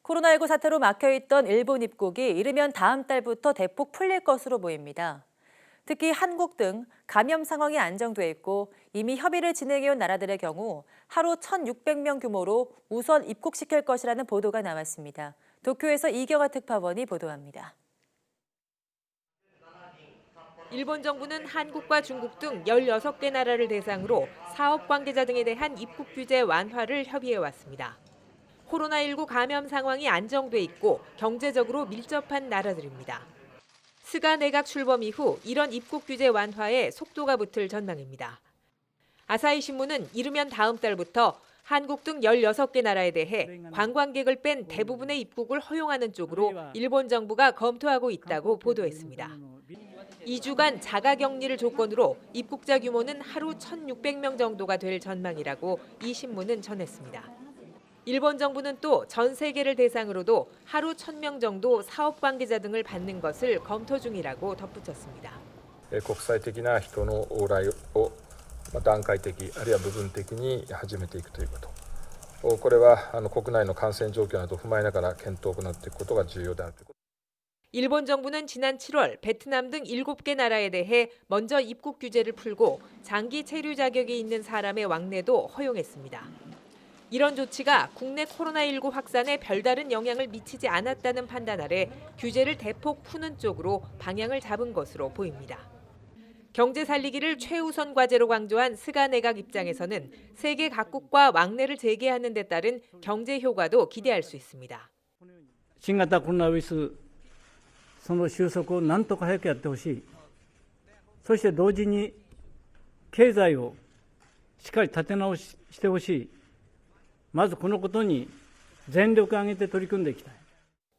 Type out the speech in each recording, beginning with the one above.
코로나19 사태로 막혀있던 일본 입국이 이르면 다음 달부터 대폭 풀릴 것으로 보입니다. 특히 한국 등 감염 상황이 안정돼 있고 이미 협의를 진행해온 나라들의 경우 하루 1,600명 규모로 우선 입국시킬 것이라는 보도가 나왔습니다. 도쿄에서 이경아 특파원이 보도합니다. 일본 정부는 한국과 중국 등 16개 나라를 대상으로 사업 관계자 등에 대한 입국 규제 완화를 협의해왔습니다. 코로나19 감염 상황이 안정돼 있고 경제적으로 밀접한 나라들입니다. 스가 내각 출범 이후 이런 입국 규제 완화에 속도가 붙을 전망입니다. 아사히 신문은 이르면 다음 달부터 한국 등 16개 나라에 대해 관광객을 뺀 대부분의 입국을 허용하는 쪽으로 일본 정부가 검토하고 있다고 보도했습니다. 2주간 자가격리를 조건으로 입국자 규모는 하루 1,600명 정도가 될 전망이라고 이 신문은 전했습니다. 일본 정부는 또 전 세계를 대상으로도 하루 1,000명 정도 사업 관계자 등을 받는 것을 검토 중이라고 덧붙였습니다. 国際的な人の往来を段階的あるいは部分的に始めていくということ。これは国内の感染状況などを踏まえながら検討を行っていくことが重要であるということ。 일본 정부는 지난 7월 베트남 등 7개 나라에 대해 먼저 입국 규제를 풀고 장기 체류 자격이 있는 사람의 왕래도 허용했습니다. 이런 조치가 국내 코로나19 확산에 별다른 영향을 미치지 않았다는 판단 아래 규제를 대폭 푸는 쪽으로 방향을 잡은 것으로 보입니다. 경제 살리기를 최우선 과제로 강조한 스가 내각 입장에서는 세계 각국과 왕래를 재개하는 데 따른 경제 효과도 기대할 수 있습니다. 新型コロナウイルスその収束をなんとか早くやってほしい。そして同時に経済をしっかり立て直してほしい。まずこのことに全力を挙げて取り組んでいきたい。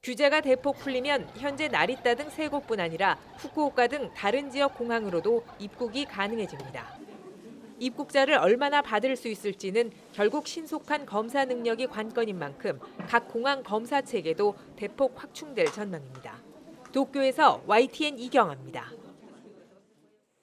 규제가 대폭 풀리면 현재 나리타 등 세 곳뿐 아니라 후쿠오카 등 다른 지역 공항으로도 입국이 가능해집니다. 입국자를 얼마나 받을 수 있을지는 결국 신속한 검사 능력이 관건인 만큼 각 공항 검사 체계도 대폭 확충될 전망입니다. 도쿄에서 YTN 이경아입니다.